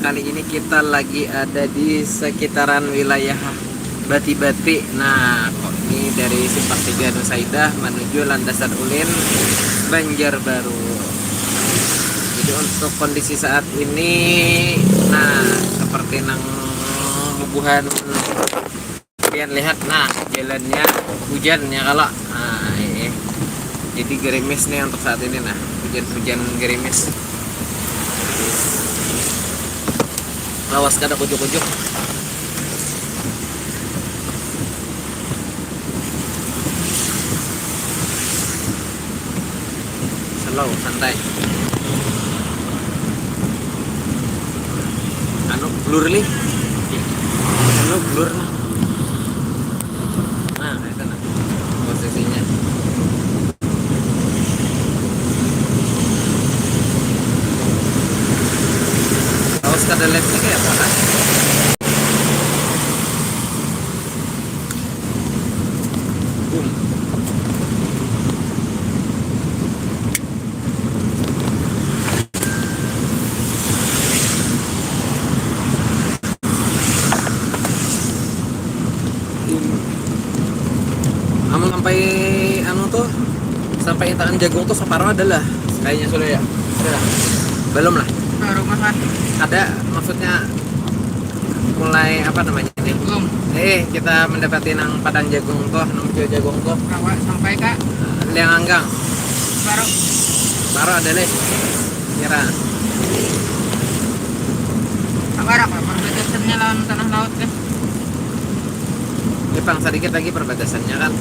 kali ini kita lagi ada di sekitaran wilayah Bati-Bati. Nah, kok ini dari Simpang 3 Nusaidah menuju Landasan Ulin, Banjarbaru. Jadi untuk kondisi saat ini, nah seperti nang Bubuhan kalian lihat, nah jalannya hujan ya kalau, nah ini. Jadi gerimis nih untuk saat ini, nah hujan-hujan gerimis. Lawas kada kujuk-kujuk. Slow, santai. Anu blur li. Anu blur. Nah, itu nah posisinya. Lawas kada left kayak apa kan? Boom. Namun sampai anu tuh, sampai intaan jagung tuh separuh adalah kayaknya sudah ya. Sudah. Belum lah. Baru makan. Ada maksudnya mulai apa namanya ini? Belum. Kita mendapati nang padang jagung tuh, nang jagung tuh. Awak sampai kak. Liang anggang. Baru Ada deh. Kira. Kabar apa? Perbatasannya lawan tanah laut kan? Jepang sedikit lagi perbatasannya kan.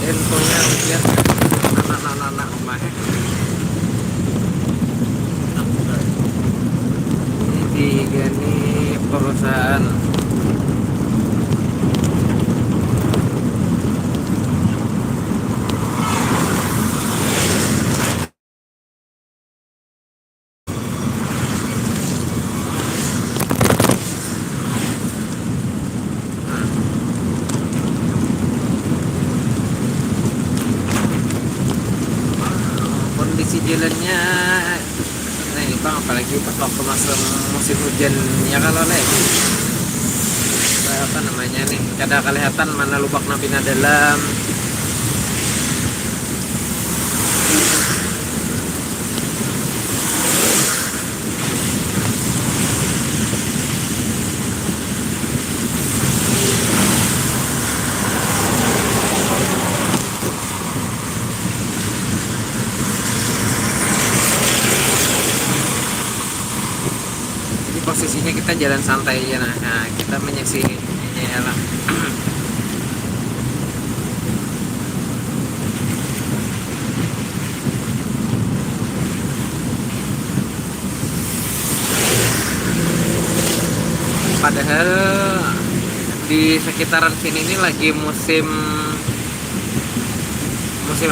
Infonya lihat anak rumahnya. Ini tiga nih perusahaan. Kondisi jalannya nah ini bang, apalagi pas waktu masuk musim hujan ya kalau apa namanya nih, kada kelihatan mana lubak napina dalam. Posisinya kita jalan santai aja, nah kita menyaksikan ini alam. Padahal di sekitaran sini ini lagi musim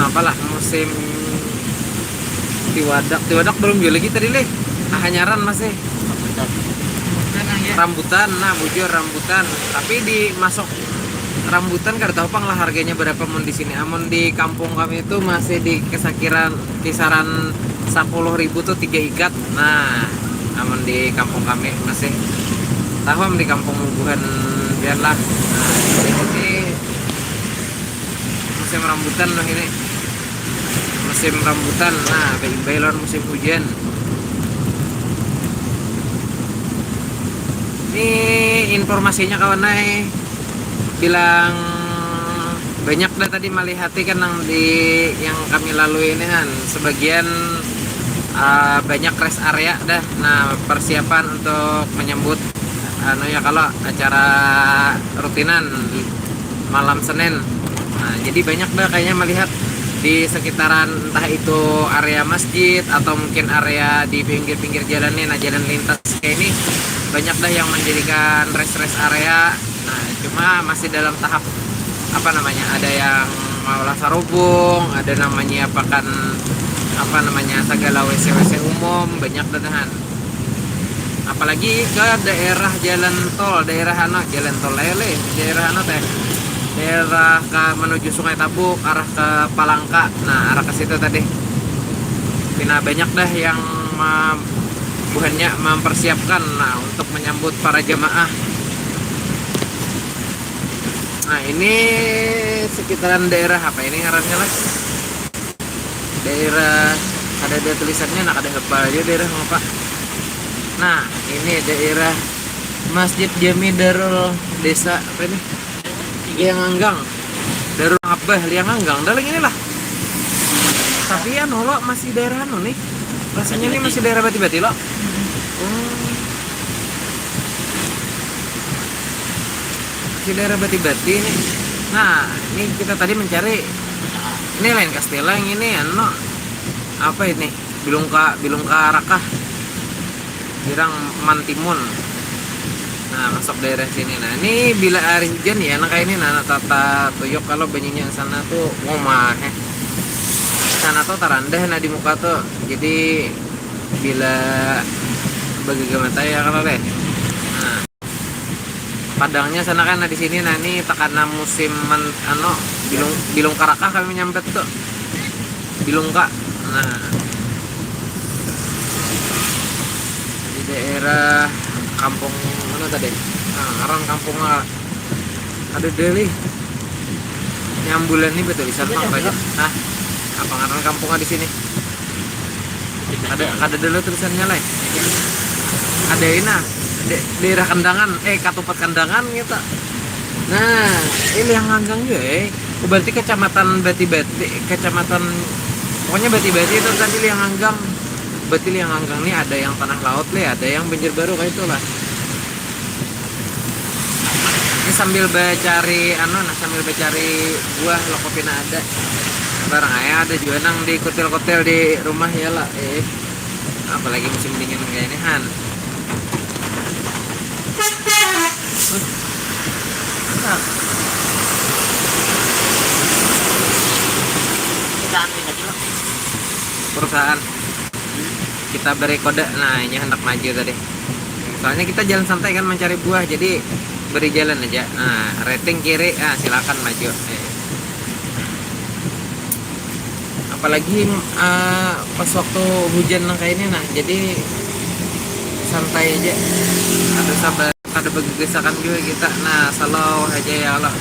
apalah, musim tiwadak belum juga lagi tadi leh, hanyaran masih rambutan. Nah bujur rambutan, tapi di masuk rambutan kada tahu pang lah harganya berapa mon di sini. Amon di kampung kami itu masih di kisaran 10.000 tuh 3 ikat. Nah amon di kampung kami masih tahu am di kampung Bubuhan biarlah. Nah ini musim rambutan loh ini, musim rambutan. Nah bailon musim hujan. Ini informasinya kawan bilang banyak dah tadi malihati kan yang kami lalui ini kan sebagian banyak rest area dah. Nah persiapan untuk menyambut ya kalau acara rutinan malam Senin. Nah jadi banyak dah kayaknya melihat di sekitaran entah itu area masjid atau mungkin area di pinggir-pinggir jalan nih, nah jalan lintas kayak ini banyak dah yang menjadikan rest area. Nah cuma masih dalam tahap apa namanya, ada yang mau lasarubung, ada namanya segala WC umum, banyak dadahan. apalagi ke daerah jalan tol, jalan tol lele, daerah teh, daerah ke menuju Sungai Tabuk, arah ke Palangka. Nah, arah ke situ tadi. Pina banyak dah yang bukannya mempersiapkan untuk menyambut para jemaah. Nah, ini sekitaran daerah apa ini ngarannya lah? Daerah ada tulisannya, ada apa aja daerah apa? Nah, ini daerah Masjid Jami Darul Desa apa ini? Lianganggang. Darul Abah Lianganggang. Dah lagi inilah. Tapi ya lo masih daerah nih. Rasanya ini masih daerah Bati-Bati lo. Masih daerah Bati-Bati nih. Nah, ini kita tadi mencari ini lain Castella, yang ini apa ini? Bilungka Rakah. Jirang Mantimun. Nah, masuk daerah sini. Nah, ini bila hari hujan ya, kayak ini tata tuyuk kalau banyinya sana tuh ngomah. Sana tuh tarandah di muka tuh. Jadi bila bagi mata ya kalau deh. Nah, padangnya sana kan di sini. Nah, ini takana musim Bilungka Rakah kami nyampe tuh. Bilungka. Nah, di daerah kampung mana tadi? Nah, orang kampung ada Deli. Nyambulan ini betul di sana aja. Nah, apa ngaran kampungnya di sini? Ada dulu tulisannya lah. Ada ini daerah Kandangan, Katupat Kandangan gitu. Nah, ini yang nganggang juga berarti kecamatan Bati-Bati, kecamatan pokoknya Bati-Bati itu tadi yang nganggang. Berarti yang nganggang nih ada yang tanah laut ada yang Banjarbaru kayak itulah. Ini sambil cari sambil cari buah lokopina ada. Barang ayah ada juga nang di kotel-kotel di rumah ya lah. Apalagi musim dingin kayak ini Han. Perusahaan kita beri kode. Nah, ini hendak maju tadi. Soalnya kita jalan santai kan mencari buah, jadi beri jalan aja. Nah, rating kiri, silakan maju. Apalagi pas waktu hujan kayak ini, nah jadi santai aja. Ada sabar, ada begesakan juga kita. Nah, selalu aja ya Allah,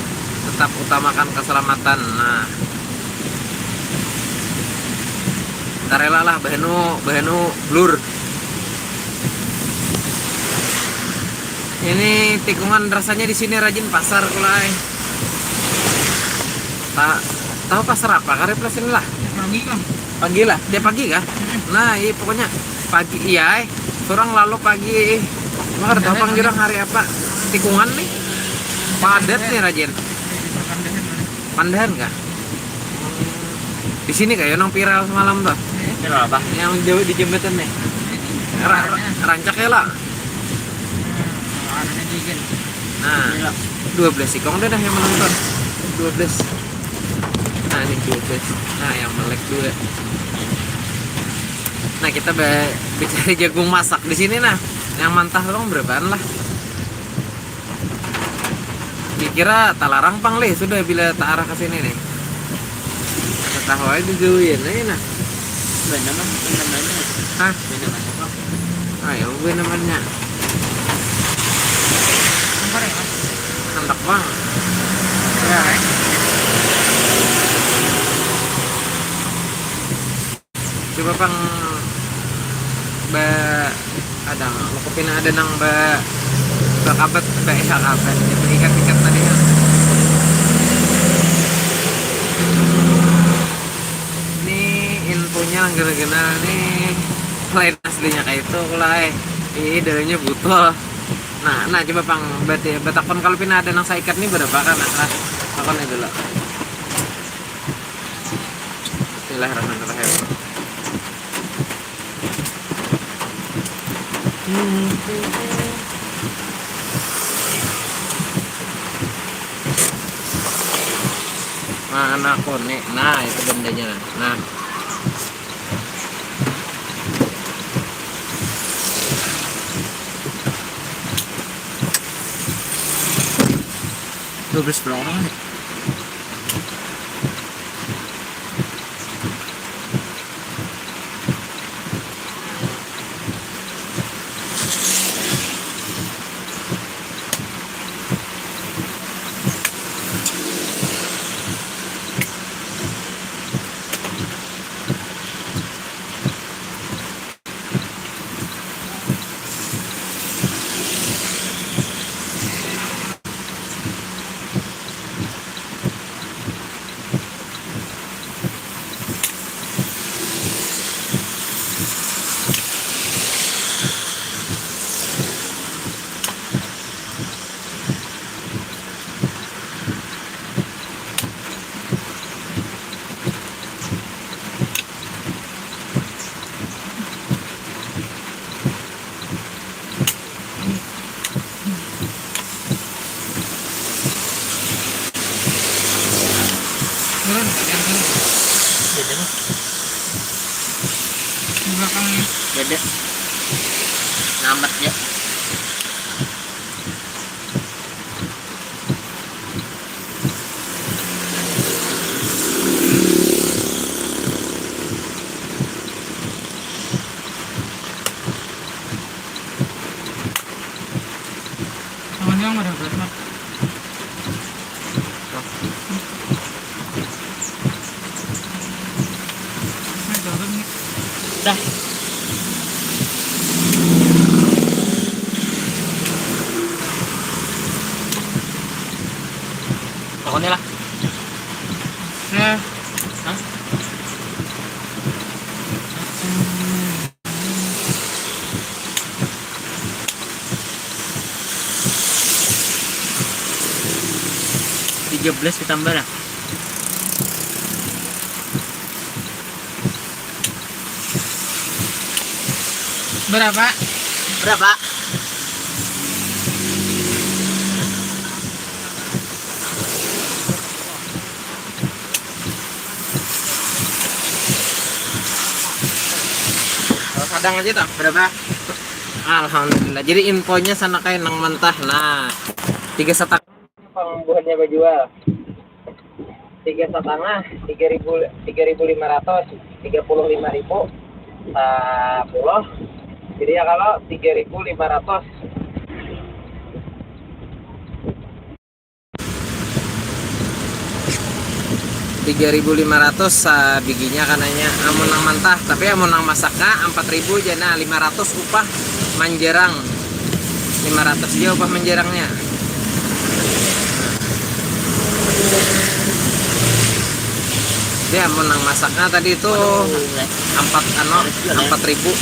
tetap utamakan keselamatan. Nah, rela lah bahenu blur. Ini tikungan rasanya di sini rajin pasar kulai. Tahu pasar apa? Karep lah sini lah. Pagi lah, dia pagi kah? Nah, iya pokoknya pagi iya. Orang lalu pagi. Maka tahu panggilan hari apa? Tikungan nih. Padat nih rajin. Pandahan kah? Di sini kayak yang viral semalam tuh. Apa? Yang jauh di jembatan nih. Rancak ya lah. Nah, 12 ikong dah yang menonton. 12. Nah, ini 12. Nah, yang melek 2. Nah, kita bicara jagung masak di sini nah. Yang mantah dong berapaan lah. Dikira talarang pang leh sudah bila tak arah ke sini nih. Tahu aja digawin nah. Benar mah namanya. Hah? Benar mah. Ayo gue namanya. Hendak bang. Ya. Coba pang ada lokopin ada nang kabet kabet ikat tadi ya. Ini infonya gara-gara nih lain aslinya kayak itu kulai. Ini dalamnya butol. Nah coba pang batakon kalau pina ada nang saikat nih berapa kan? Takon ini dulu. Bismillahirrahmanirrahim. Mana konek? Nah itu bendanya. Nah 12 orang nih. Turun, yang turun. Beda mah. Di belakangnya. Beda. Namat ya. Tangannya yang ada berat, Mak. Nah, turun nih. Dah. Pokoknya lah. Nah, Hah? Tiga belas ditambah lah. berapa? Berapa? Kadang aja tak. Berapa? Alhamdulillah. Jadi infonya sana kayak nang mentah. Nah, 3,5 pembuahannya berjual. 3,5, 3.500, 35.000, 10. Jadi ya kalau 3.500. 3.500 biginya kananya amun nang mentah, tapi amun nang masaknya 4.000 jana 500 upah manjerang. 500 dia upah manjerangnya. Dia amun nang masaknya tadi itu 4.000.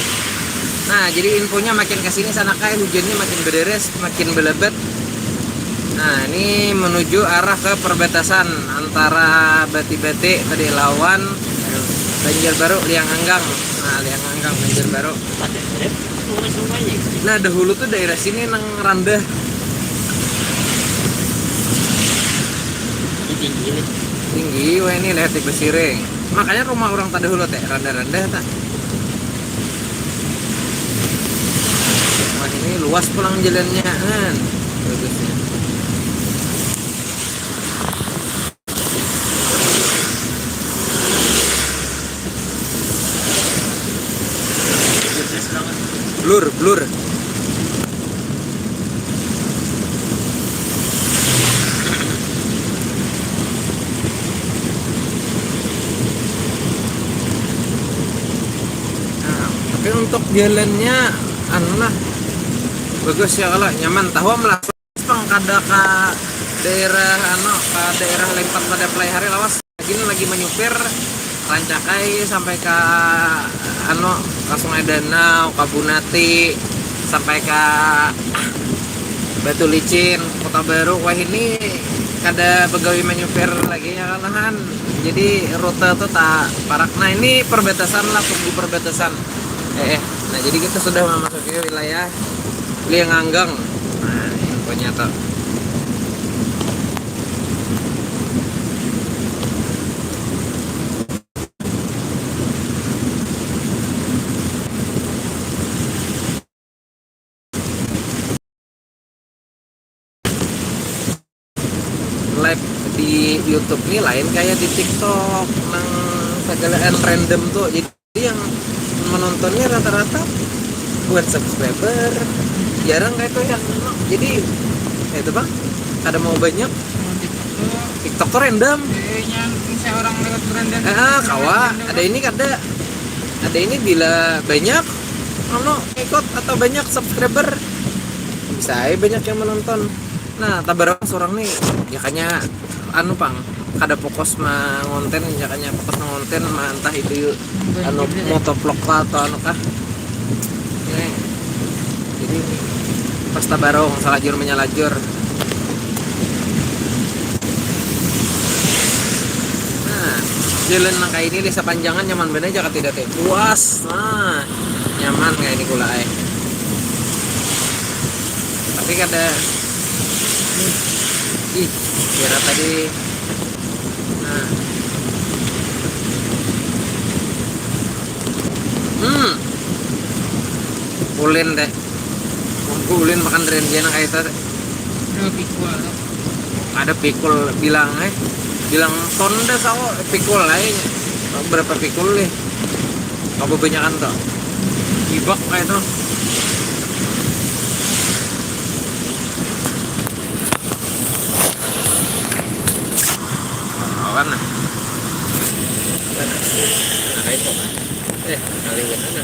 Nah, jadi infonya makin kesini sana kayak hujannya makin beres, makin belebet. Nah, ini menuju arah ke perbatasan antara Bati-Bati tadi lawan Banjarbaru Liang Anggang. Nah, Liang Anggang Banjarbaru. Nah, dahulu tuh daerah sini nang rendah. Tinggi, wah ini lihat di Besiring. Makanya rumah orang tadi dahulu teh rendah-rendah tak. Wah, ini luas pulang jalannya kan. Bagusnya. Blur. Nah, tapi untuk jalannya anu lah bagus ya kalau nyaman tahu lah kada ke daerah daerah Lempat pada play hari lawas lagi menyupir Rancakai sampai ke ke Sungai Danau, ke Bunati, sampai ke Batu Licin, Kota Baru. Wah, ini kada begawi menyupir lagi ya kalahan. Jadi rute tuh tak parak. Nah, ini perbatasan lah, tunggu perbatasan. Nah, jadi kita sudah memasuki wilayah Liang Anggang. Nah, infonya tuh. live di YouTube nih lain kayak di TikTok nang sagalaan random tuh. Jadi yang menontonnya rata-rata buat subscriber, jarang kayak itu yang jadi itu bang ada mau banyak Mau TikTok. TikTok tuh random. Kayaknya misalnya orang lewat beranda. Kawa ada ini ini bila banyak ikut atau banyak subscriber bisa aja banyak yang menonton. Nah tabarang seorang nih ya kayaknya anu pang kada fokus mah ngonten ya kayaknya fokus ngonten mah entah itu anu motovlog lah atau anu kah ini. Jadi pas tabarong salajur menyalajur. Nah jalan nang kayak ini desa panjangan nyaman bener aja tidak teh puas. Nah nyaman kayak ini kula tapi kada kira tadi nah ulin deh ulin makan renjana kayak itu ada pikul bilang ton deh sawo pikul lainnya berapa pikul nih apa banyakan tuh ibak kayak itu. Kan nah kayak itu kali ini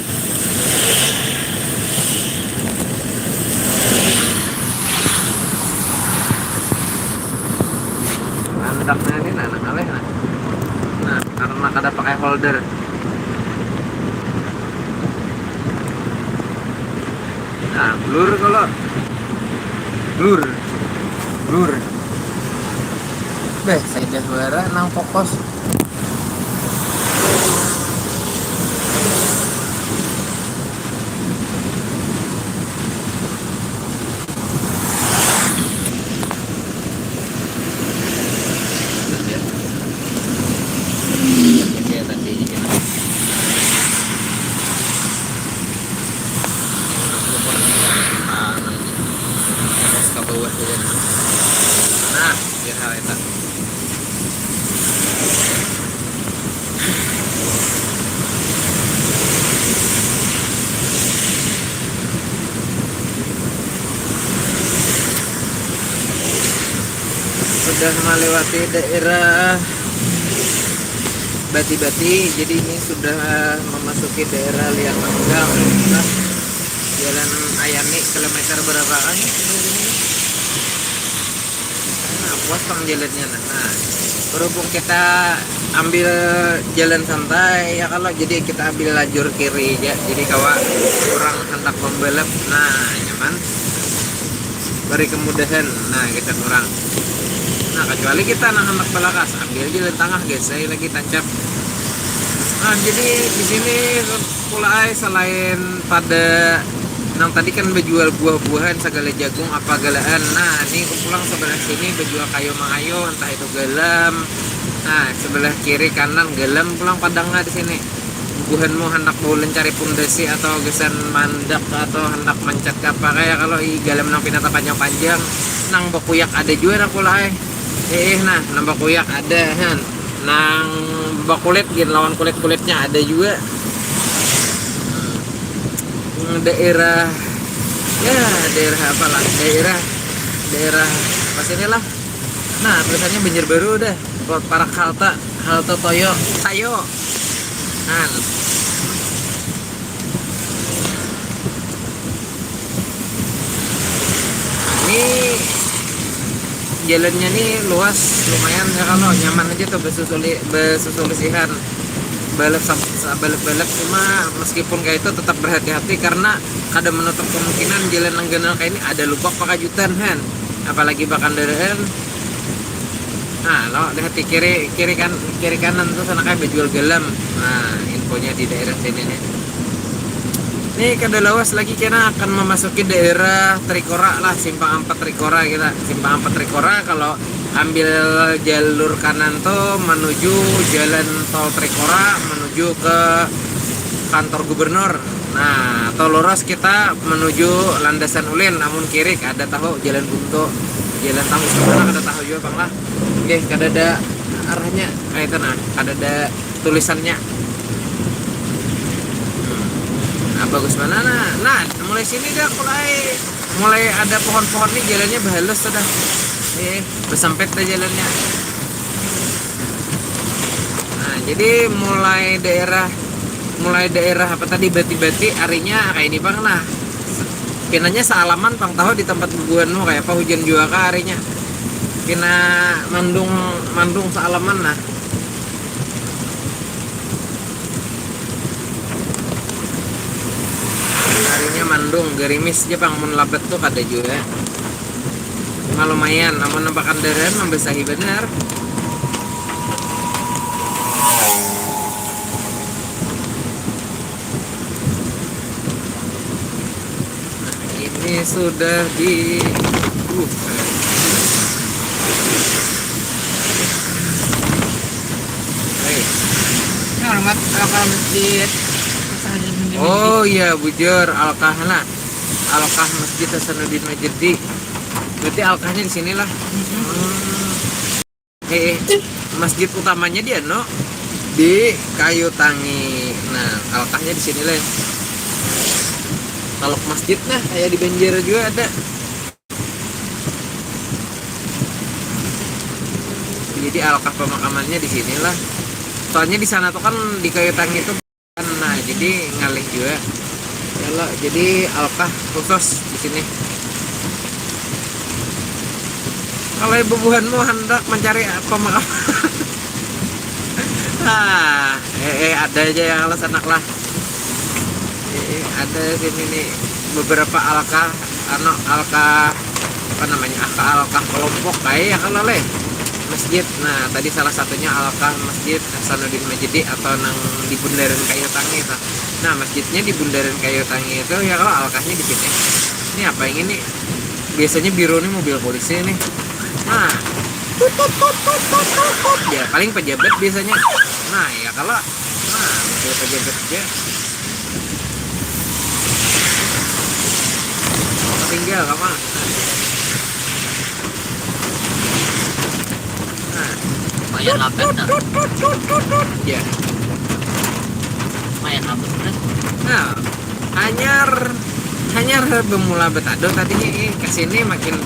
andaknya ini anak aleh nah karena kada pakai holder. Nah blur kalau blur saya dah suara nang fokus. Nah, biar hal itu. Sudah melewati daerah Bati-Bati, jadi ini sudah memasuki daerah Liang Manggang. Nah, Jalan Ayani kilometer berapa kan? Nah, puas pang jalannya. Nah, berhubung kita ambil jalan santai ya kalau jadi kita ambil lajur kiri ya. Jadi kawan kurang hendak membalap. Nah, nyaman. Beri kemudahan. Nah, kita kurang. Nah, kecuali kita hendak balakas, ambil jalan tengah guys. Saya lagi tancap. Nah, jadi di sini pula selain pada nang tadi kan berjual buah-buahan segala jagung apa galaan. Nah ini pulang sebelah sini berjual kayu mangayo entah itu galam. Nah sebelah kiri kanan galam pulang padangnya di sini. Buhan mau hendak bolen cari pundasi atau gesan mandak atau hendak mancat apa kayak kalau i galam nang pinata panjang-panjang nang bakuyak ada juga nang pula nah nang bakuyak ada han nang bakulit gitu lawan kulit-kulitnya ada juga. Daerah apa lah daerah pas inilah. Nah tulisannya Banjarbaru udah para halte Toyo Sayo. Nah ini jalannya nih luas lumayan ya kalau nyaman aja tuh besusulisihan balap cuma meskipun kayak itu tetap berhati-hati karena ada menutup kemungkinan jalan langganal kayak ini ada lubak pakajutan han apalagi bakandaraan. Nah lo lihat di kiri kanan tuh sana kayak berjual galam. Nah infonya di daerah sini nih. Nih kada lawas lagi kena akan memasuki daerah Trikora lah, simpang 4 Trikora kita. Simpang 4 Trikora kalau ambil jalur kanan tuh menuju jalan tol Trikora menuju ke kantor gubernur. Nah, atau lurus kita menuju landasan ulin namun kiri ada tahu jalan buntu. Jalan tahu sebenarnya ada tahu juga Bang lah. Oke, kada ada arahnya kayak itu nah, kada ada tulisannya. Nah, bagus mana nah mulai sini dah mulai ada pohon-pohon nih, jalannya bahalus sudah. Bersempit dah jalannya. Nah, jadi mulai daerah apa tadi bati-bati arinya kayak ini bang. Nah, pinanya sealaman pang tahu di tempat bubuhanmu kayak apa hujan juga kah arinya. Pina mandung sealaman nah. Harinya mandung gerimis aja bang, mun labet tuh kada juga. Cuma lumayan, namun nampak kendaraan membesahi benar. Nah, ini sudah di Ini alamat kalau masjid. oh iya bujur alkahna alkah Masjid Hasanuddin Majdi. Berarti alkahnya di sinilah. Masjid utamanya dia no di Kayu Tangi. Nah, alkahnya di sini lah. Kalau masjid nah kayak di Banjar juga ada. Jadi alkah pemakamannya di sinilah. Soalnya di sana tuh kan di Kayu Tangi itu kan, nah jadi ngalih juga. Yalah, jadi alkah khusus di sini. Kalau ibu buhanmu hendak mencari pemakaman, ada aja yang alas anak lah. Ada sini nih beberapa alkah, alkah apa namanya, alkah kelompok kayak ya kalau leh masjid. Nah tadi salah satunya alkah Masjid Hasanuddin Majdi atau nang di Bundaran Kayu Tangi itu. Nah masjidnya di Bundaran Kayu Tangi itu ya, kalau alkahnya di sini. Ini apa yang ini? Biasanya biru nih mobil polisi nih. Nah, ya paling pejabat biasanya. Nah ya kalau mobil pejabat aja. Tinggal kamu. Lumayan lapet dah. Ya. Lumayan lapet bener. Nah, hanyar bermula betado tadinya kesini makin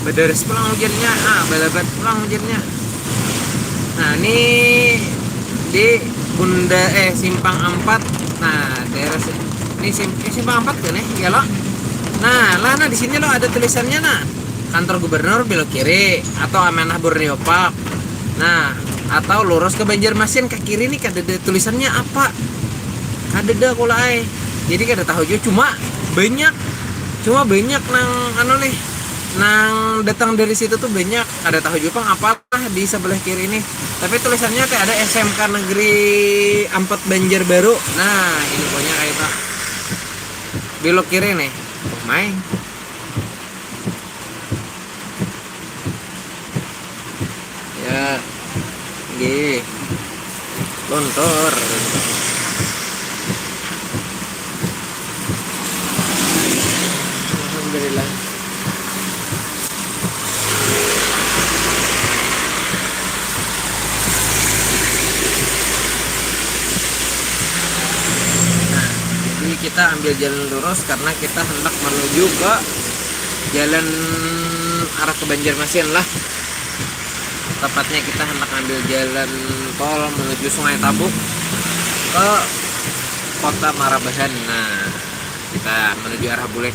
bederes pulang hujannya. Balabat pulang hujannya. Nah, ini di Simpang 4. Nah, daerah ini Simpang 4 kan ya lo. Nah, di sini lo ada tulisannya nah. Kantor Gubernur belok kiri atau Amanah Borneo Park. Nah, atau lurus ke Banjarmasin ke kiri nih kada ada tulisannya apa. Kada ada kulai. Jadi kada tahu juga, cuma banyak nang nih. Nang datang dari situ tuh banyak. Kada tahu juga pang apalah di sebelah kiri ini. Tapi tulisannya kayak ada SMK Negeri 4 Banjarbaru. Nah, ini pokoknya kayak itu. Belok kiri nih. Main. Ya, gih, lontor. Alhamdulillah. Nah, jadi kita ambil jalan lurus karena kita hendak menuju ke jalan arah ke Banjarmasin lah. Tepatnya kita hendak ambil jalan tol menuju Sungai Tabuk ke Kota Marabahan. Nah, kita menuju arah Bule.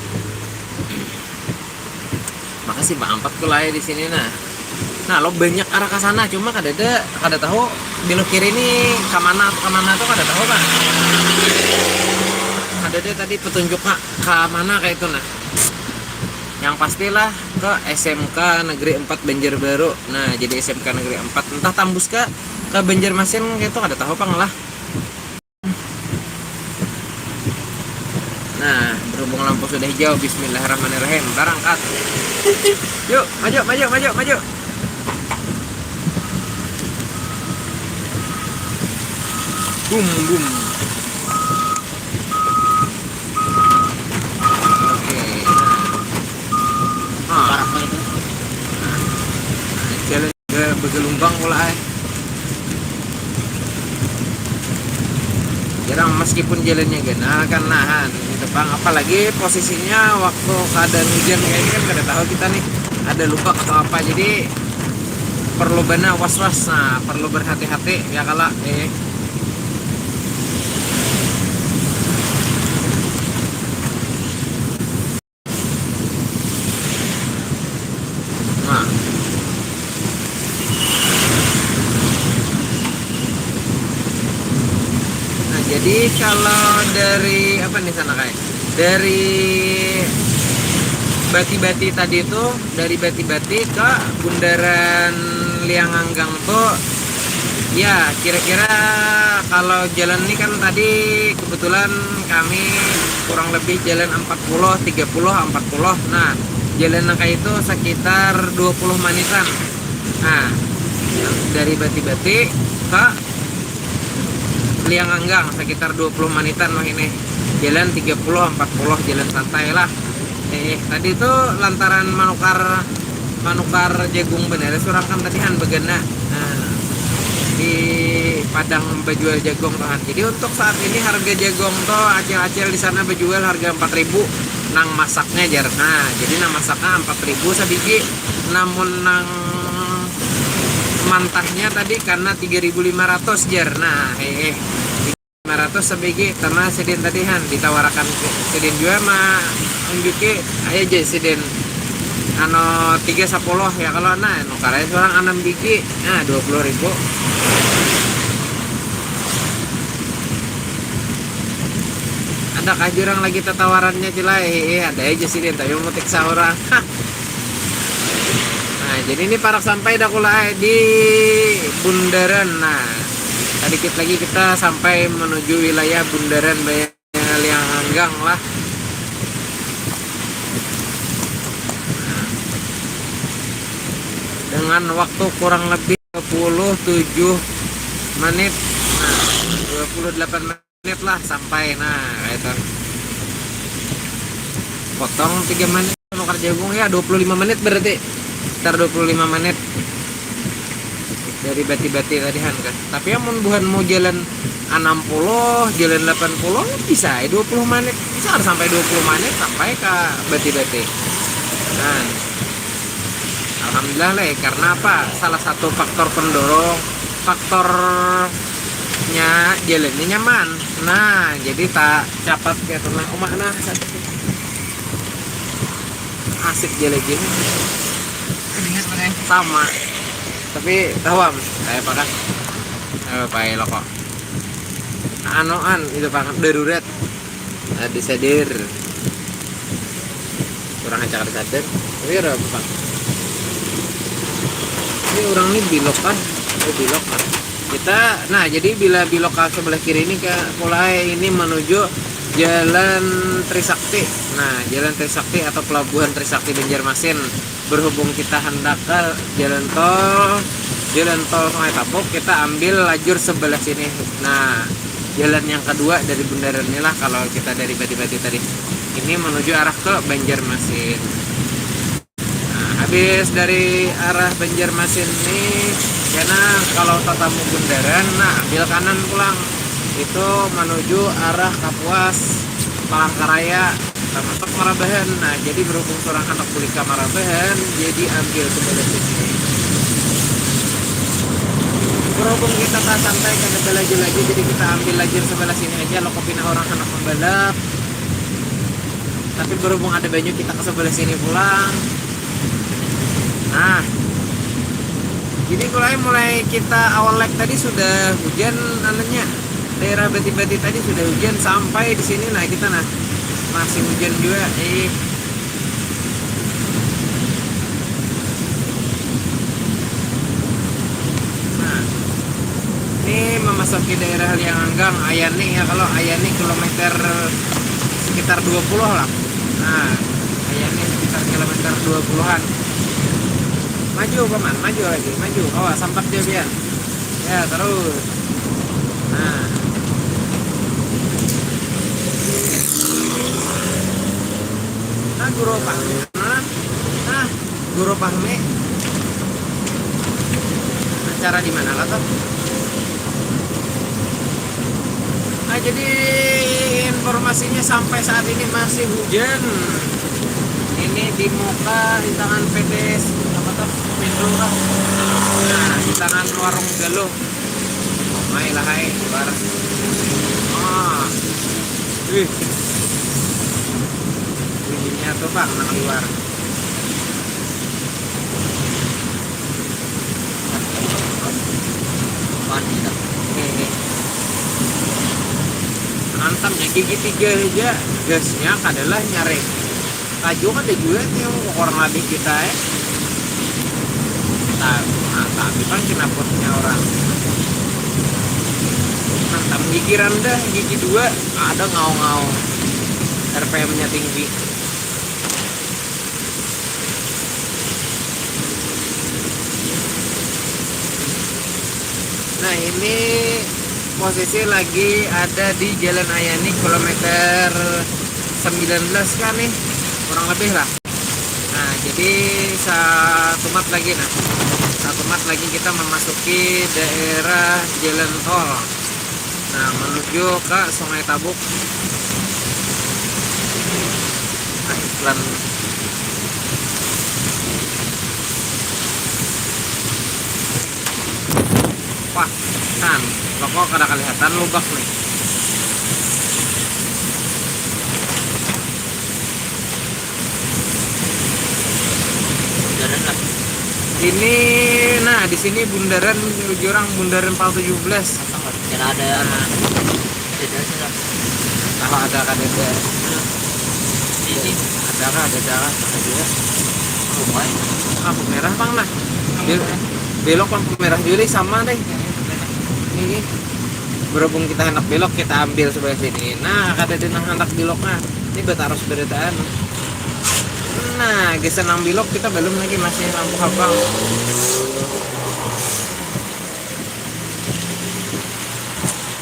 Makasih Pak Ampat kulai di sini nah. Lo banyak arah ke sana, cuma kada tahu belok kiri ini ke mana tuh kada tahu Pak. Ada tadi petunjuk ke mana kayak itu nah. Yang pastilah ke SMK Negeri 4 Banjarbaru. Nah, jadi SMK Negeri 4 entah tembus ke Banjarmasin gitu kada tahu pang lah. Nah, berhubung lampu sudah hijau, bismillahirrahmanirrahim, berangkat. Yuk, maju. Bum. Jalan gelombang pula jarang, meskipun jalannya genah kan nahan gitu bang, apalagi posisinya waktu keadaan hujan kayak ini kan kada tahu kita nih ada lubak atau apa, jadi perlu benar was-was, nah perlu berhati-hati ya kalau nah. Nah, jadi kalau dari apa nih sana kayak dari Bati-Bati tadi itu, dari Bati-Bati ke Bundaran Lianganggang tuh ya kira-kira kalau jalan ini kan tadi kebetulan kami kurang lebih jalan 40 30 40. Nah jalan nangka itu sekitar 20 menitan. Nah dari Bati-Bati ke Lianganggang sekitar 20 menitan loh ini, jalan 30 40 jalan santai lah. Tadi itu lantaran manukar jagung bener surang kan tadihan begena di Padang bejual jagung tuhan. Jadi untuk saat ini harga jagung tuh acil-acil di sana bejual harga 4.000 nang masaknya jar. Nah jadi nang masaknya 4.000 sabiji, namun nang mantahnya tadi karena 3.500 jar. Nah 500 sebiji karena sedin tadihan ditawarakan sedin juga mah unjuki aja aja sedin ano 310 ya kalau nah nukarnya seorang 6 biji nah 20.000. Adakah jurang lagi tawarannya cilai ada aja sedin tapi mau tiksa orang. Nah jadi ini parak sampai dah kulai di bundaran. Nah sedikit lagi kita sampai menuju wilayah Bundaran Lianganggang lah. Dengan waktu kurang lebih 27 menit. Nah, 28 menit lah sampai. Nah, kayak itu. Potong 3 menit nukar jagung ya 25 menit berarti. Sekitar 25 menit. Dari Bati-Bati tadihan kan. Tapi amun bukan mau jalan 60, jalan 80 bisa 20 menit. Bisa sampai 20 menit sampai ke Bati-Bati. Nah, alhamdulillah lah karena apa? Salah satu faktor pendorong faktornya jalannya nyaman. Nah, jadi tak cepat kayak tenang umak nah asik jalan gini. Sama. Tapi tawam saya pakai pakai loko anoan itu pakai darurat disadir kurang acak disadir tapi ada apa ini orang ini bilok kan kita. Nah jadi bila bilok ke sebelah kiri ini ke mulai ini menuju Jalan Trisakti. Nah Jalan Trisakti atau Pelabuhan Trisakti Banjarmasin, berhubung kita hendak ke jalan tol Sungai Tapuk, kita ambil lajur sebelah sini. Nah jalan yang kedua dari bundaran inilah kalau kita dari Bati-Bati tadi ini menuju arah ke Banjarmasin. Nah habis dari arah Banjarmasin ini karena kalau tatamu bundaran, nah ambil kanan pulang itu menuju arah Kapuas, Palangkaraya, termasuk Marabahan. Nah jadi berhubung seorang anak kulika Marabahan, jadi ambil sebelah sini. Berhubung kita tak santai kada belaju lagi, jadi kita ambil lajur sebelah sini aja. Lo kopina orang anak pembalap. Tapi berhubung ada banyak kita ke sebelah sini pulang. Nah, jadi mulai kita awal leg tadi sudah hujan anaknya. Daerah Bati-Bati tadi sudah hujan sampai di sini. Nah kita masih hujan juga. Nah ini memasuki daerah Lianganggang Ayani ya. Kalau Ayani kilometer sekitar 20 lah. Nah Ayani sekitar kilometer 20-an. Maju paman, maju lagi, maju. Oh sampak dia biar. Ya terus. Nah guru pahme, guru pahme. acara di mana lah tuh? Nah, jadi informasinya sampai saat ini masih hujan. Ini di muka di tangan PT apa tuh? Metro kah? Nah, di tangan warung Galuh. Oh, mai lah hai, luar. Ah. Bunyinya tuh bang nang luar. Mandi dah. Nih. Antamnya gigi 3 aja gasnya adalah nyari kaju kan ada juga nih orang lebih kita ya. Nah, tapi kan kenapotnya orang antam gigi rendah gigi 2 ada ngau-ngau RPM nya tinggi. Nah ini posisi lagi ada di Jalan Ayani kilometer 19 kan nih kurang lebih lah. Nah jadi satu mat lagi kita memasuki daerah jalan tol. Nah menuju ke Sungai Tabuk. Nah iklan wah kan pokok kada kelihatan lubak nih. Jalan lah. Ini nah di sini bundaran jurang bundaran Pal 17. Jangan ada. Tidak sudah. Kalau ada kadeda Ini ada aja. rumah. Lampu merah bang nah. Belok lampu merah dulu sama deh. Ini berhubung kita hendak belok kita ambil sebelah sini. Nah kadeda nang hendak beloknya. Ini harus beredaan. Nah geser nang belok kita belum lagi masih lampu abang.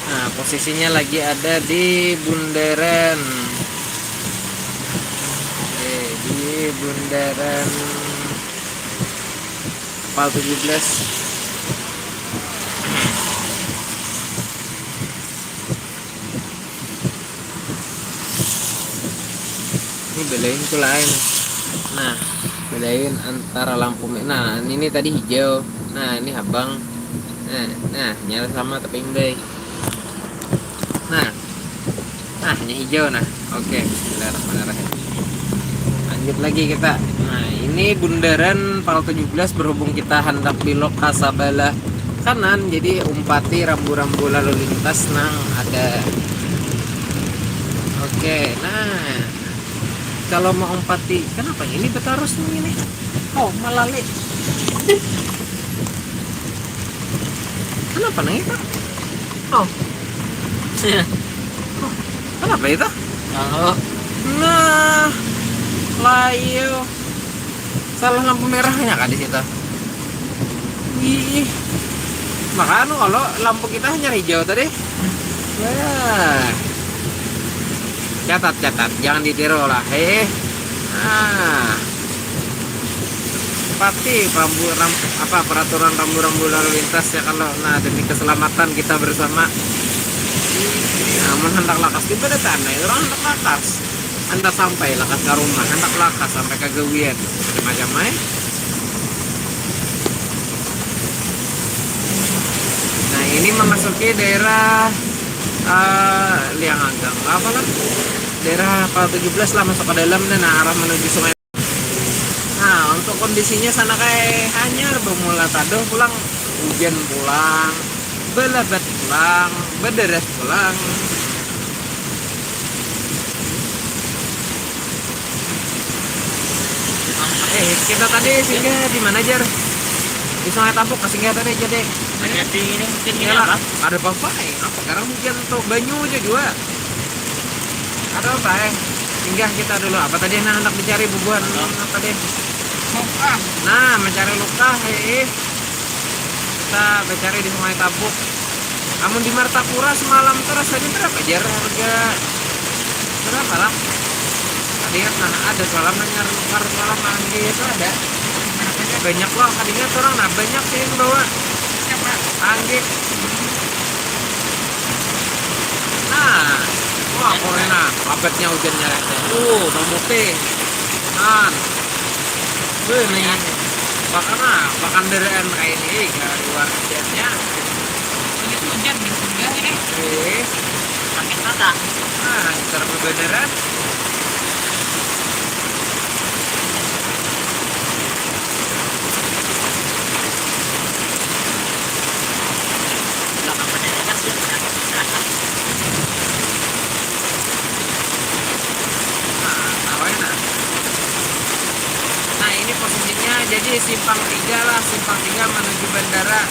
Nah posisinya lagi ada di bundaran Pal 17. Ini belain tuh lain. Nah bedain antara lampu nah ini tadi hijau, nah ini abang, nah nyala sama tapi enggak. Nah hanya hijau. Nah oke, bismillahirrahmanirrahim. Lanjut lagi kita. Nah ini bundaran Pal 17 berhubung kita hendak belok ke sebelah kanan, jadi umpati rambu-rambu lalu lintas nang ada. Oke, nah kalau mau umpati kenapa ini betarus ini? Oh malali. Kenapa nang itu? Oh kenapa itu? Oh, Nah layu salah lampu merahnya kan di situ. Ih makanya kalau lampu kita hanya hijau tadi. Wah catat jangan ditiru lah. Nah pasti peraturan rambu-rambu lalu lintas ya kalau nah demi keselamatan kita bersama. Namun hendak lakas di pada tanah itu orang hendak lakas hendak sampai lakas ke rumah hendak lakas sampai ke gawian macam-macam. Nah ini memasuki daerah Liang Agang apa lah, daerah Pal 17 lah, masuk ke dalam dan arah menuju sungai. Nah untuk kondisinya sana kayak hanyar bermula tado pulang hujan pulang belabat pulang bederes pulang. Kita tadi singgah di mana Jar? Di Sungai Tabuk singgah tadi jadi. jadi ini mungkin ini Yalah, apa? ada apa apa sekarang hujan tuh banyu aja juga. Ada apa singgah kita dulu apa tadi yang hendak dicari bubuhan apa tadi? Muka. Nah mencari luka kita mencari di Sungai Tabuk. Namun di Martapura semalam terus tadi berapa Jar harga berapa lah? Tadi kan ada semalam nanya semalam itu ada banyak loh tadinya orang nah banyak sih yang bawa. Anggit. Nah, wah pokoknya nah, kapetnya hujannya. Mamute. Nah, nih, bahkan deraan kayak ini, gak luar hujannya. Begitu hujan juga ini. Pakai mata. Nah, terbeneran. Belakang bendera kan sudah bisa. Nah ini posisinya jadi simpang 3 lah, simpang 3 menuju bandara.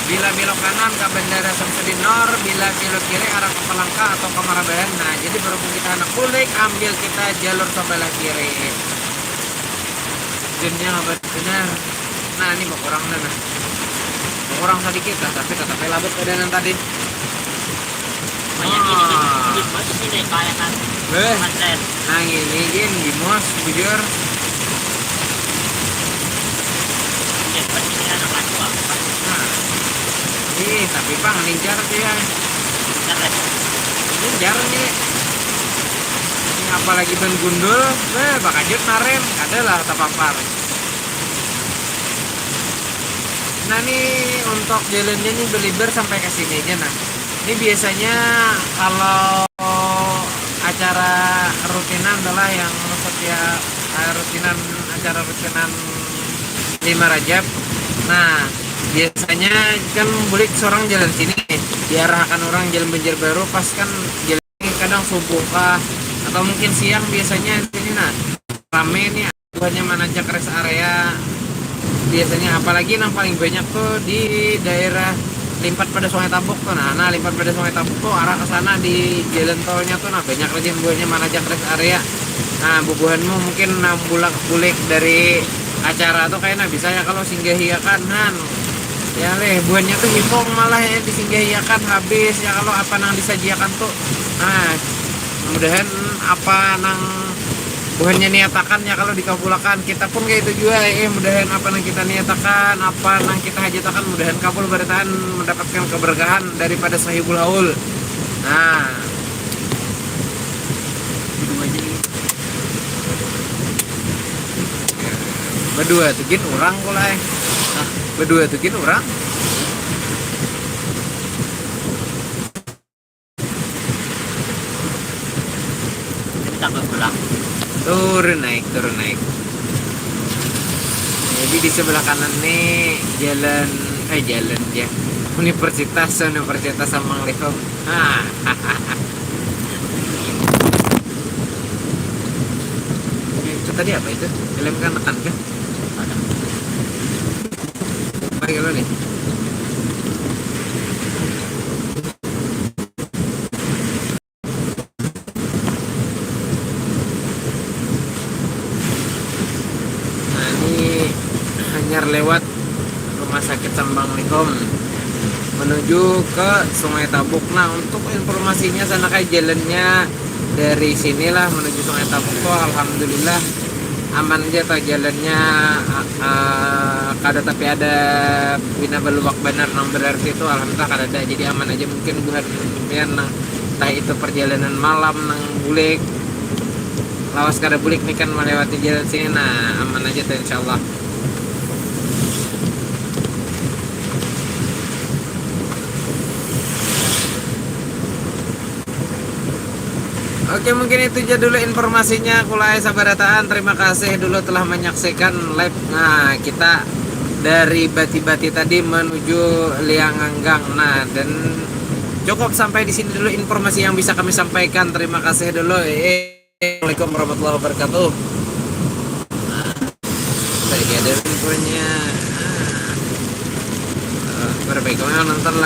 Bila belok kanan ke bandara Samsudin Nor, bila belok kiri arah ke Palangka atau ke Marabahan. Nah jadi berhubung kita anak Bulik, ambil kita jalur sebelah kiri. Jamnya nggak benar. Nah ini mau kurang mana? Mau kurang sedikit lah, tapi tetap labet keadaan tadi. Banyak ini bos ini kayak kan. Manten. Nah ini gin Bimos bujur. Cepat ini anak tua. Nah, tapi bang lincar dia. Lincar nih. Ini apalagi ban gundul, bakajut narem, adalah tapapar. Nah nih untuk jalannya nih beliber sampai ke sini aja nah. Ini biasanya kalau acara rutinan adalah yang setiap acara rutinan 5 Rajab. Nah biasanya kan Bulik seorang jalan sini diarahkan orang jalan Banjarbaru, pas kan jalan ini kadang subuh kah atau mungkin siang biasanya sini nah rame nih buahnya Manajak rest area biasanya, apalagi yang paling banyak tuh di daerah Limpat pada Sungai Tabuk tuh. Nah Limpat pada Sungai Tabuk tuh arah ke sana di jalan tolnya tuh nah banyak lagi buahnya Manajak rest area. Nah bubuhanmu mungkin 6 bulan Bulik dari acara tuh kayaknya bisa ya kalau singgahiakan kan ya leh buahnya tuh hipong malah ya disinggahiakan habis ya kalau apa nang disajiakan tuh. Nah mudahan apa nang buahnya niatakan ya kalau dikabulakan, kita pun kayak itu juga mudahan apa nang kita niatakan, apa nang kita hajatakan mudahan kabul bertahan mendapatkan keberkahan daripada sahibul haul. Nah berdua tuh gin orang kulai. Berdua tuh gin orang. Kita pulang. Turun naik. Jadi di sebelah kanan nih jalan ya Universitas Amang Lihom. Itu tadi apa itu? Film kan kah? Baik lo nih. Nah ini hanyar lewat Rumah Sakit Sambang Lihom menuju ke Sungai Tabuk. Nah untuk informasinya sana kayak jalannya dari sinilah menuju Sungai Tabuk tuh alhamdulillah aman aja tuh jalannya. Kada tapi ada bina beluak benar nang berarti itu alhamdulillah kada ada, jadi aman aja. Mungkin buat yang nang entah itu perjalanan malam nang Bulik lawas kada Bulik nih kan melewati jalan sini, nah aman aja tuh insyaallah. Oke mungkin itu aja dulu informasinya kulai sabarataan. Terima kasih dulu telah menyaksikan live. Nah kita dari Bati-Bati tadi menuju Lianganggang. Nah dan cukup sampai di sini dulu informasi yang bisa kami sampaikan. Terima kasih dulu. Assalamualaikum warahmatullahi wabarakatuh. Nah, tadi ada infonya. Berbaiknya nonton lah.